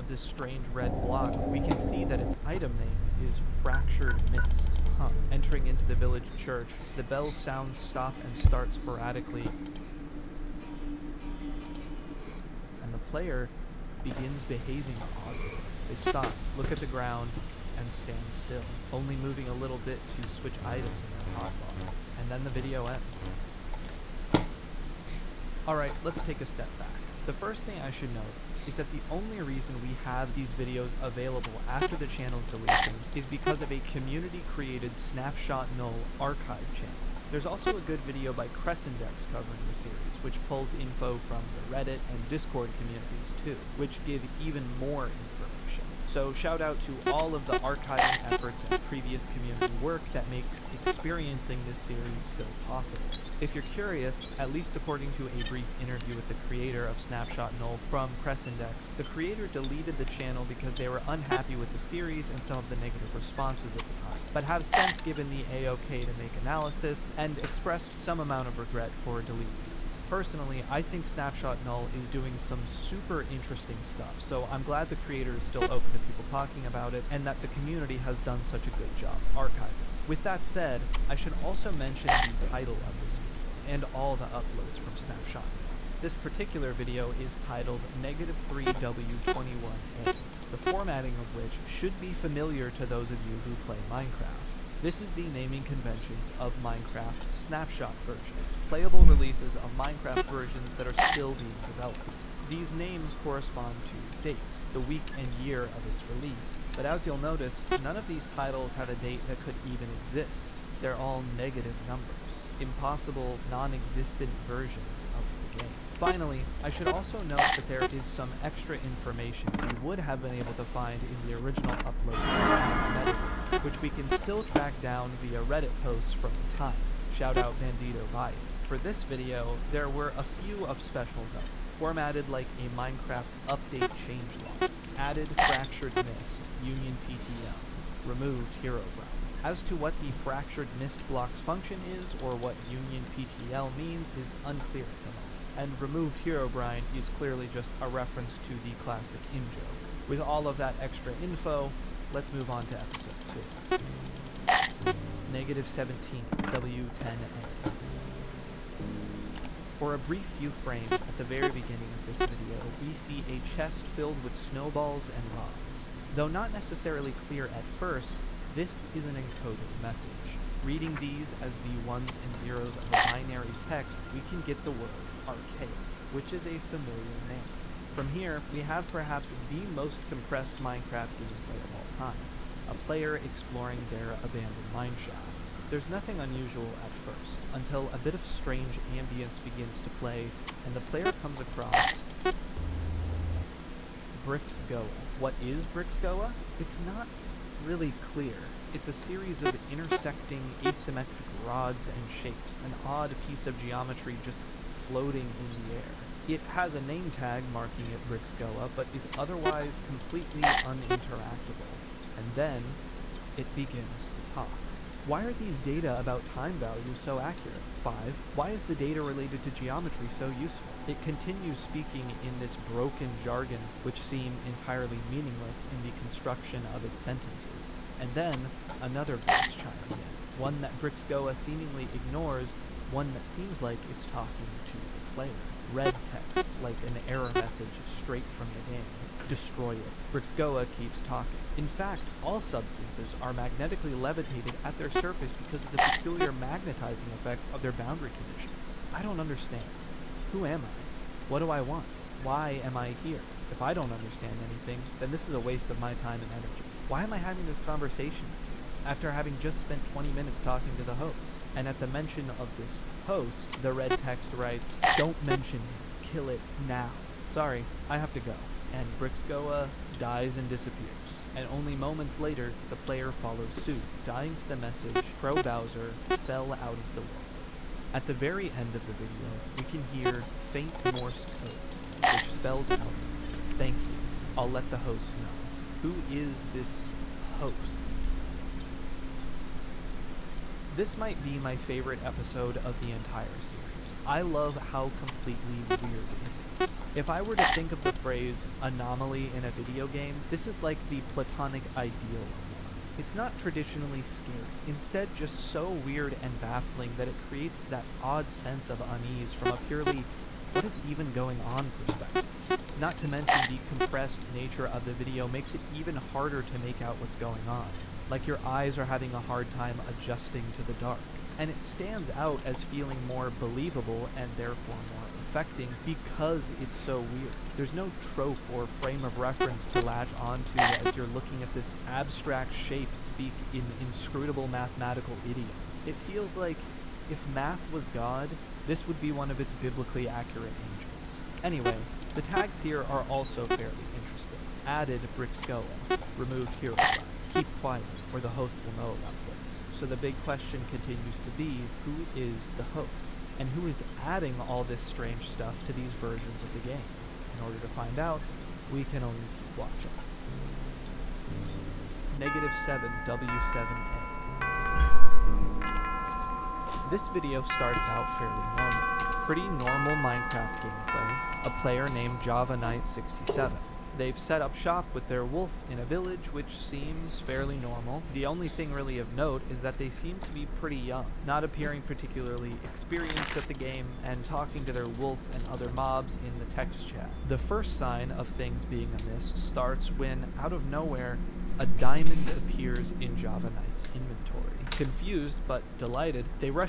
of this strange red block, we can see that its item name is Fractured Mist. Entering into the village church, the bell sounds stop and start sporadically, and the player begins behaving oddly. They stop, look at the ground, and stand still, only moving a little bit to switch items in their hotbar. And then the video ends. Alright, let's take a step back. The first thing I should note is that the only reason we have these videos available after the channel's deletion is because of a community-created Snapshot Null archive channel. There's also a good video by Crescendex covering the series, which pulls info from the Reddit and Discord communities too, which give even more information. So shout out to all of the archiving efforts and previous community work that makes experiencing this series still possible. If you're curious, at least according to a brief interview with the creator of Snapshot Null from Crescendex, the creator deleted the channel because they were unhappy with the series and some of the negative responses at the time, but have since given the A-OK to make analysis and expressed some amount of regret for deleting it. Personally, I think Snapshot Null is doing some super interesting stuff, so I'm glad the creator is still open to people talking about it, and that the community has done such a good job archiving. With that said, I should also mention the title of this video, and all the uploads from Snapshot Null. This particular video is titled -3W21A, the formatting of which should be familiar to those of you who play Minecraft. This is the naming conventions of Minecraft snapshot versions, playable releases of Minecraft versions that are still being developed. These names correspond to dates, the week and year of its release, but as you'll notice, none of these titles have a date that could even exist. They're all negative numbers, impossible, non-existent versions of the game. Finally, I should also note that there is some extra information we would have been able to find in the original uploads, which we can still track down via Reddit posts from the time. Shout out Bandito Bite. For this video, there were a few of special note, formatted like a Minecraft update changelog, added Fractured Mist, Union PTL, removed Herobrine. As to what the Fractured Mist block's function is, or what Union PTL means, is unclear at the moment. And removed Herobrine is clearly just a reference to the classic in-joke. With all of that extra info, let's move on to episode 2. -17, W10A. For a brief few frames at the very beginning of this video, we see a chest filled with snowballs and rods. Though not necessarily clear at first, this is an encoded message. Reading these as the ones and zeros of a binary text, we can get the word archaic, which is a familiar name. From here, we have perhaps the most compressed Minecraft gameplay of all time, a player exploring their abandoned mineshaft. There's nothing unusual at first, until a bit of strange ambience begins to play, and the player comes across Brixgoa. What is Brixgoa? It's not really clear. It's a series of intersecting asymmetric rods and shapes, an odd piece of geometry just floating in the air. It has a name tag marking it Brixgoa, but is otherwise completely uninteractable. And then, it begins to talk. Why are these data about time values so accurate? 5. Why is the data related to geometry so useful? It continues speaking in this broken jargon, which seem entirely meaningless in the construction of its sentences. And then, another voice chimes in, one that Brixgoa seemingly ignores, one that seems like it's talking to the player. Red text, like an error message straight from the game. Destroy it. Brixgoa keeps talking. In fact, all substances are magnetically levitated at their surface because of the peculiar magnetizing effects of their boundary conditions. I don't understand. Who am I? What do I want? Why am I here? If I don't understand anything, then this is a waste of my time and energy. Why am I having this conversation with you, after having just spent 20 minutes talking to the host? And at the mention of this host, the red text writes, "Don't mention him. Kill it now. Sorry, I have to go." And Brixgoa dies and disappears. And only moments later, the player follows suit, dying to the message, "Pro Bowser fell out of the world." At the very end of the video, we can hear faint Morse code, which spells out, "Thank you. I'll let the host know." Who is this host? This might be my favorite episode of the entire series. I love how completely weird it is. If I were to think of the phrase anomaly in a video game, this is like the platonic ideal. It's not traditionally scary, instead just so weird and baffling that it creates that odd sense of unease from a purely what is even going on perspective. Not to mention the compressed nature of the video makes it even harder to make out what's going on, like your eyes are having a hard time adjusting to the dark. And it stands out as feeling more believable and therefore more affecting because it's so weird. There's no trope or frame of reference to latch onto as you're looking at this abstract shape speak in inscrutable mathematical idiom. It feels like if math was God, this would be one of its biblically accurate angels. Anyway, the tags here are also fairly interesting. Added Brixgoa, removed hero flag, keep quiet, or the host will know about this. So the big question continues to be, who is the host? And who is adding all this strange stuff to these versions of the game? In order to find out, we can only keep watching. -7 W7A. This video starts out fairly normal. Pretty normal Minecraft gameplay. A player named Java Knight 67. They've set up shop with their wolf in a village, which seems fairly normal. The only thing really of note is that they seem to be pretty young, not appearing particularly experienced at the game, and talking to their wolf and other mobs in the text chat. The first sign of things being amiss starts when, out of nowhere, a diamond appears in Java Knight's inventory. Confused but delighted, they rush